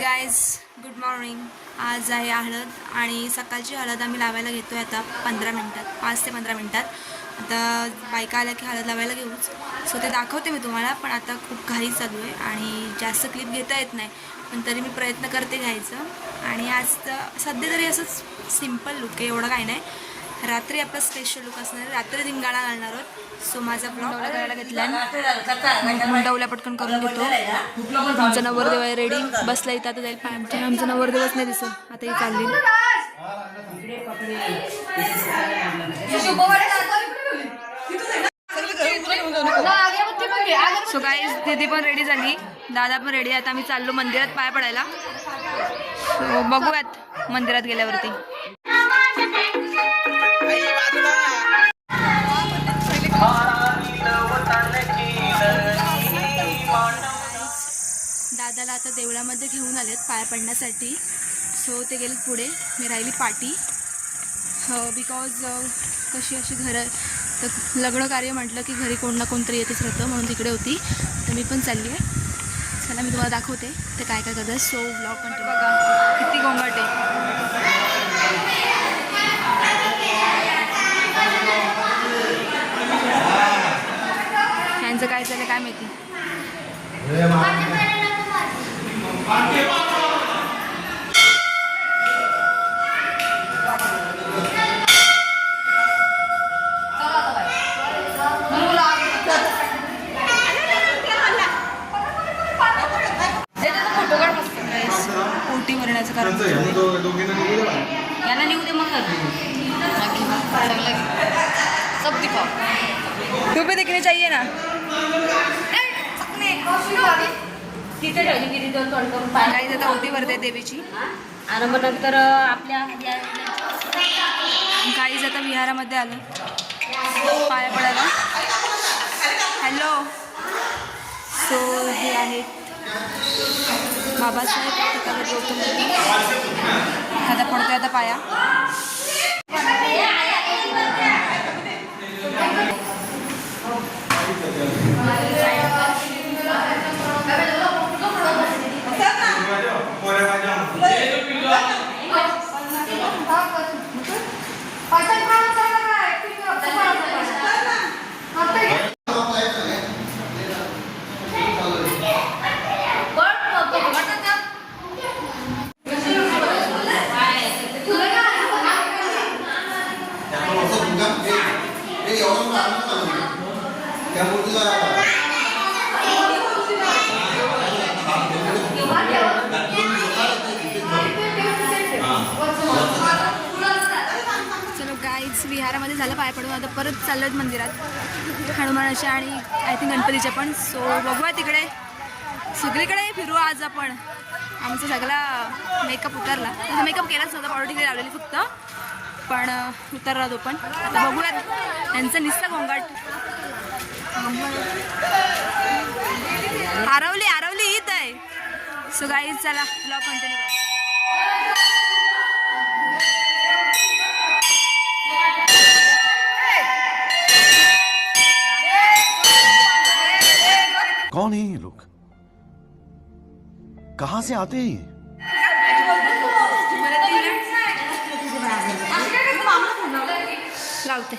Guys good morning. आज आहे हळद आणि सकाळची हळद आम्ही लावायला घेतोय आता 15 मिनिटात, 5 ते 15 मिनिटात। आता बायका आल्या की हळद लावायला घेऊच, सो ते दाखवते मी तुम्हाला। पण आता खूप घाई चालू आहे आणि जास्त क्लिप घेता येत नाही, पण तरी मी प्रयत्न करते घ्यायचं। आणि आज तर सध्या तरी असंच सिम्पल लुक आहे, एवढं काही नाही। रात्री आपला स्पेशल लुक असणार, रात्री रिंगाळा घालणार आहोत। सो माझा ब्लॉग करायला घेतला, मुंडवल्या पटकन करून घेतो। आमचा नवरदेव आहे रेडी, बसला इथं, आता जाईल पाय। आमचा नवरदेवच नाही दिसत, आता ही चालली। सो गाईज दीदी पण रेडी झाली, दादा पण रेडी आहे। आता आम्ही चाललो मंदिरात पाय पडायला। सो बघूयात मंदिरात गेल्यावरती। दादाला आता देवळामध्ये घेऊन आलेत पाय पडण्यासाठी, सो ते गेले पुढे, मी राहिली पाठी। बिकॉज कशी अशी घरं तर लग्न कार्य म्हटलं की घरी कोण ना कोणतरी येतच राहतं, म्हणून तिकडे होती। तर मी पण चालली आहे, चला मी तुम्हाला दाखवते ते काय काय करतात। So blog continue. बघा किती गोंगाट आहे। ह्यांचं काय चाललं काय माहिती। पोटी भरण्याचं कारण यांना निघू दे मग सब दिखाओ, तू भी दिखनी चाहिए ना। काही आता ओटी भरते देवीची, आणि मग नंतर आपल्या गाईज आता विहारामध्ये आलो पाया पडायला। हॅलो, सो हे आहेत बाबासाहेब गौतम बुद्ध, आता पडतोय आता पाया। चलो गाईज विहारामध्ये झालं पाय पडून, आता परत चाललो आहेत मंदिरात हनुमानाच्या आणि आय थिंक गणपतीच्या पण। सो बघूया तिकडे, सगळीकडे फिरू आज आपण। आमचा सगळा मेकअप उतरला, तसं मेकअप केलाच नव्हता, पावडर तिकडे लावलेली फक्त, पण उतरला तो पण। आता बघूयात यांचं निस्ता गोंगाट। आरवली आरवली ईद आहे। सो गाईज चला ब्लॉग कंटिन्यू करा। कौन है ये लोग, कहाँ से आते हैं ये? लावते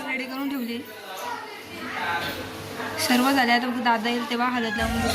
रेडी करून ठेवली, सर्व झाल्या। तर दादा येईल तेव्हा हळद लावून देऊ।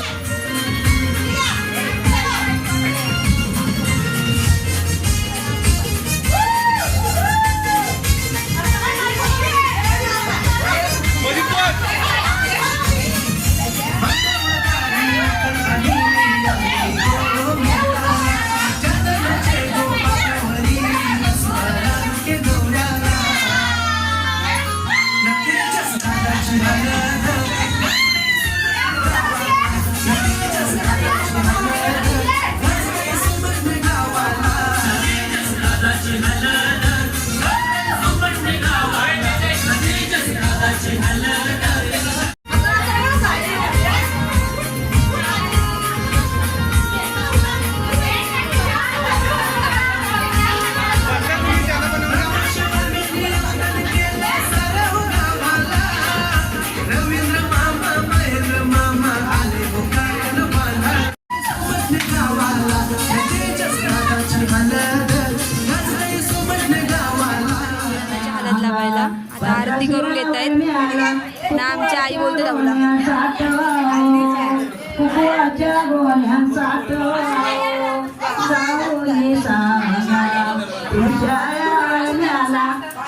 हळदी करून घेत आहेत ना आमची आई बोलते धावला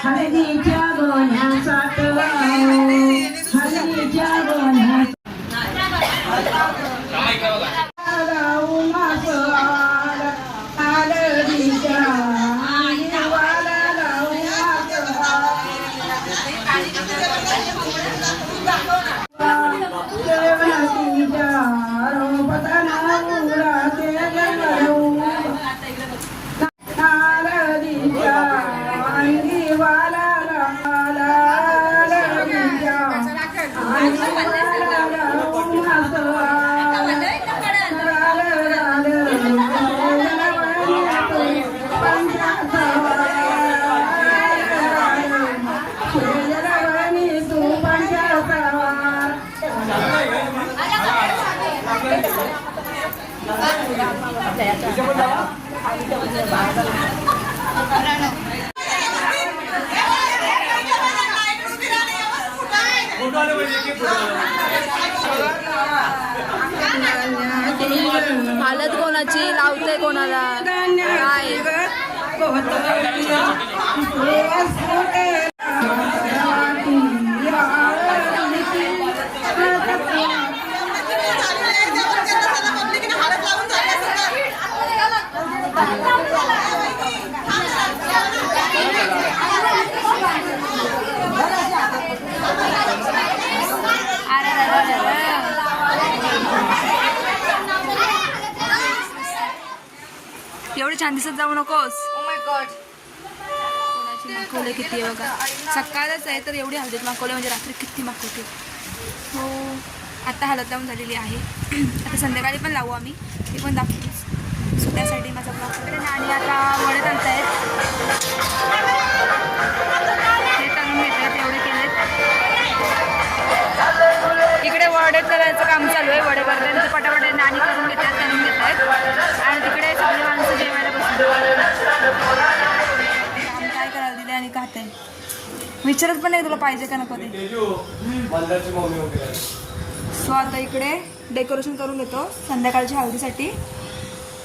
हळदीच्या गोण्यासाठ हळदीच्या गोण्या हालत कोणाची लावते कोणाला काय एवढे छान दिसत जाऊ नकोस. ओ माय गॉड कोणाची माखवले किती आहे बघा. सकाळच आहे तर एवढी हळदीत माखवले म्हणजे रात्री किती माखवते. हो आता हळद लावून झालेली आहे. आता संध्याकाळी पण लावू आम्ही ते पण दाखवू. सो त्यासाठी माझा ब्लॉग आणि आता वडे तळत आहेत. हे तळून घेत आहेत एवढे केलेत. इकडे वडे तळायचं काम चालू आहे. वडे भरल्यानंतर पटापट नाणी करून घेतात तळून घेत आहेत आणि तिकडे सगळी माणसं जेवायला बसली. आम्ही काय करायला दिले आणि खात आहे विचारत पण नाही तुला पाहिजे का नको ते. सो आता इकडे डेकोरेशन करून घेतो संध्याकाळच्या हळदीसाठी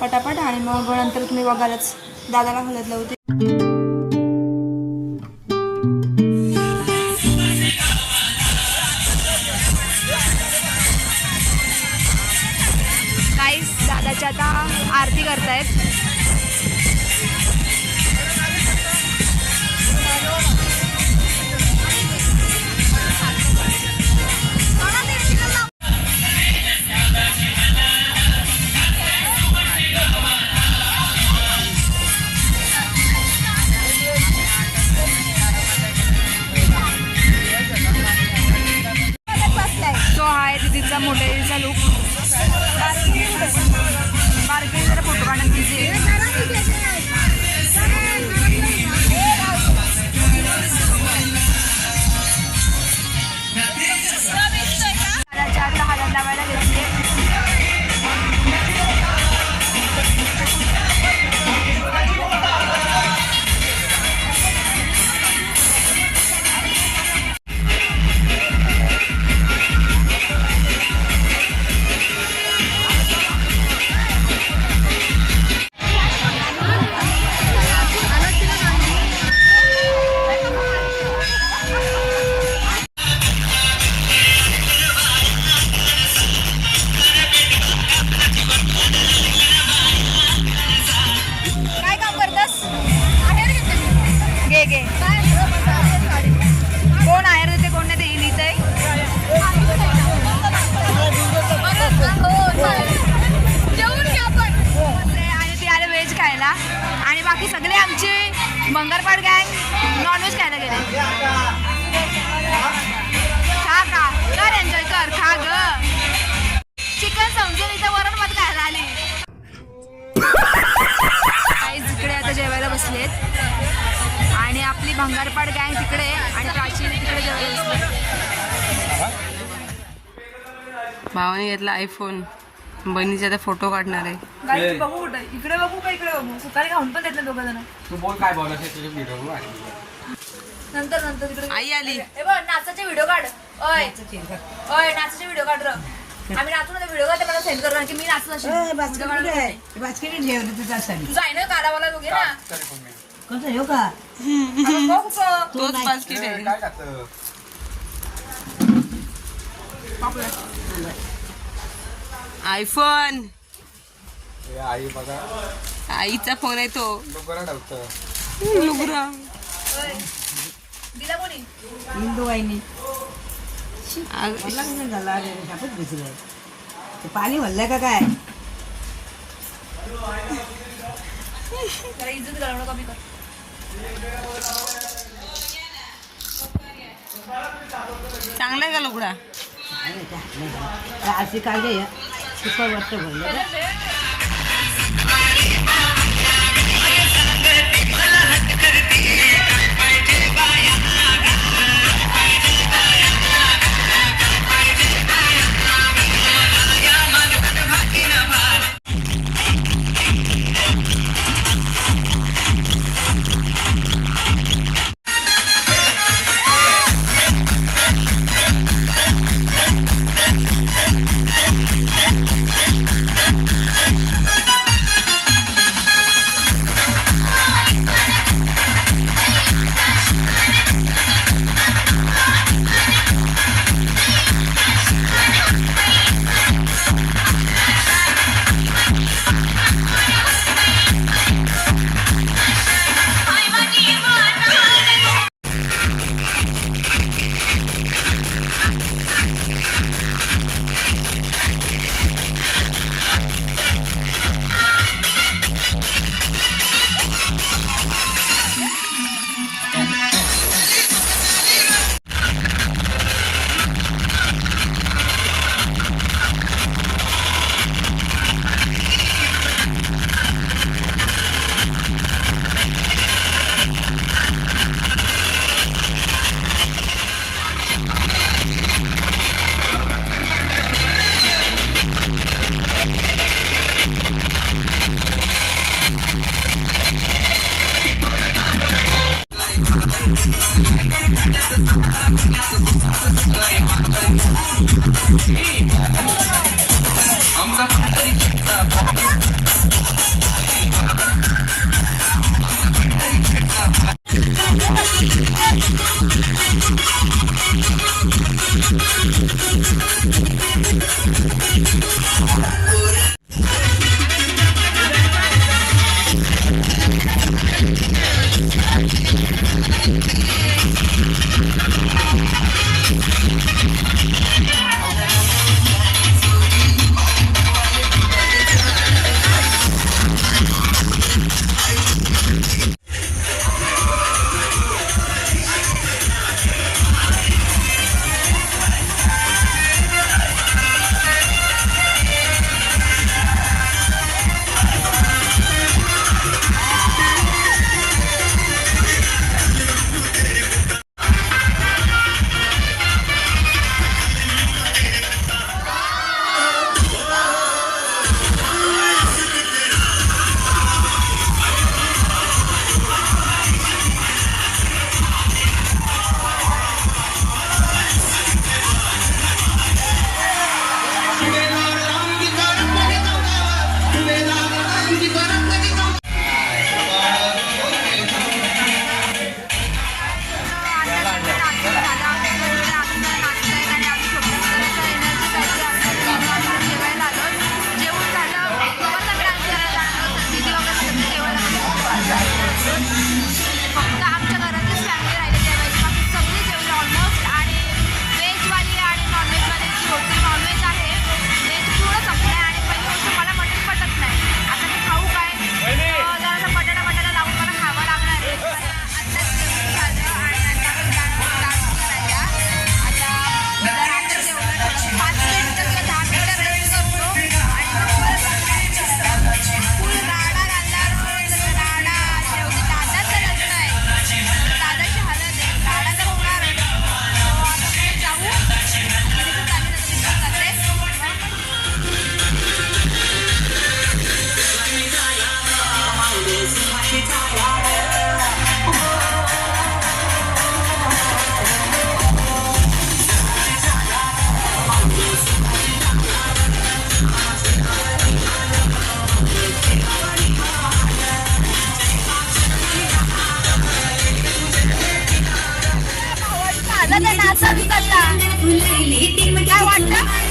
पटापट आणि मग नंतर तुम्ही बघालच दादाला हळद लावते. दादाच्या आता आरती करतायत. तो आहे दीदीचा मोठ्या दीदीचा लुक. बारकी जरा फोटो काढण्यात बिझी आहे. आता हळद लावायला घेतली. कोण आहेर देते कोण नाही ते लिहित आहे. आणि ती आले व्हेज खायला आणि बाकी सगळे आमचे मंगरपाड गँग नॉनव्हेज खायला गेले. खा का कर एन्जॉय कर खा ग. चिकन समजून इथं वरण भात खायला आली. इकडे आता जेवायला बसलेत आणि आपली भंगारपाड गँग तिकडे आणि प्राची तिकडे जेवायला बसले. भावाने घेतला आयफोन. बहिणीचे आता फोटो काढणार आहे. बघू कुठे इकडे बघू का इकडे बघू. सुकाळी खाऊन पण घेतलं दोघं जण. तू बोल काय बोलायचं तुझे व्हिडिओ नंतर नंतर तिकडे आई आली. हे बघ नाचाचे व्हिडिओ काढ. ओय ओय नाचाचे व्हिडिओ काढ र. आम्ही नाचू ना व्हिडिओ काढ मला सेंड कर की मी नाचत असेल. बास्केट ठेवली तुझ्यासाठी तुझा आहे ना कालावाला दोघे ना कसं येऊ का अगं बघ गं. तोच बास्केट आहे. काय टाकतं आयफोन. हे आई बघा आईचा फोन आहे तो. लोकरा ठेवतं लुगरा. ओय. दिला कोणी हिंदू वाहिनी अग- लग्न झालं अरे शापच भिजलंय ते पाणी भरलंय का काय जरा इज्जत घालवणं कमी कर. चांगला आहे का लुगडा? अशी काढले सुपर वाटत भरलं का? नाचत चालला काय वाटतं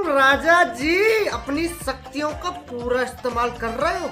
राजा जी अपनी शक्तियों का पूरा इस्तेमाल कर रहे हो।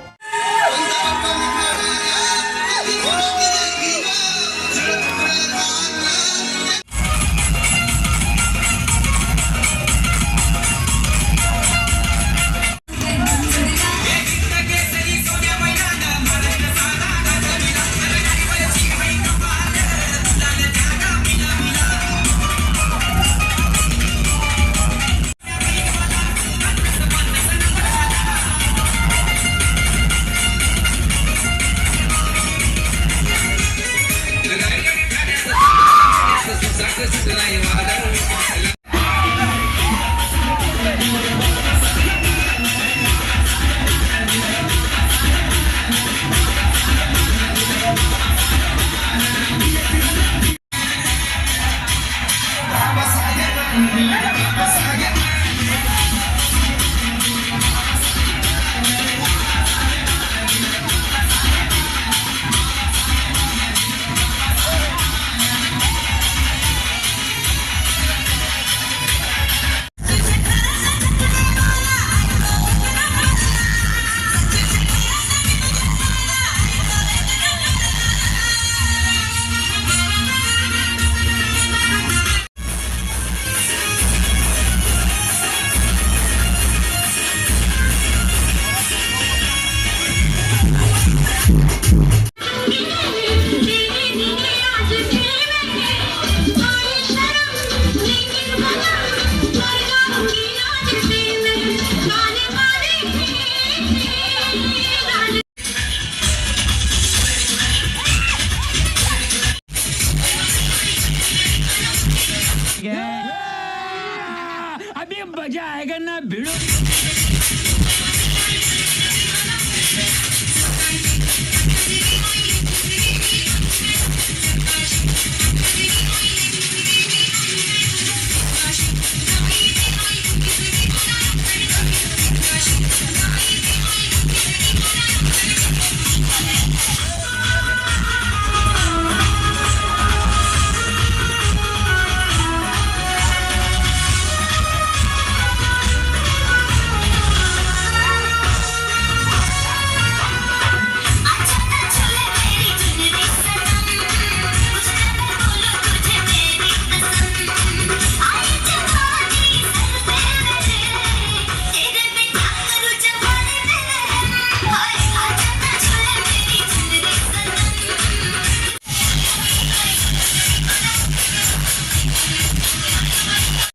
अभी मजा आएगा ना भिड़ो।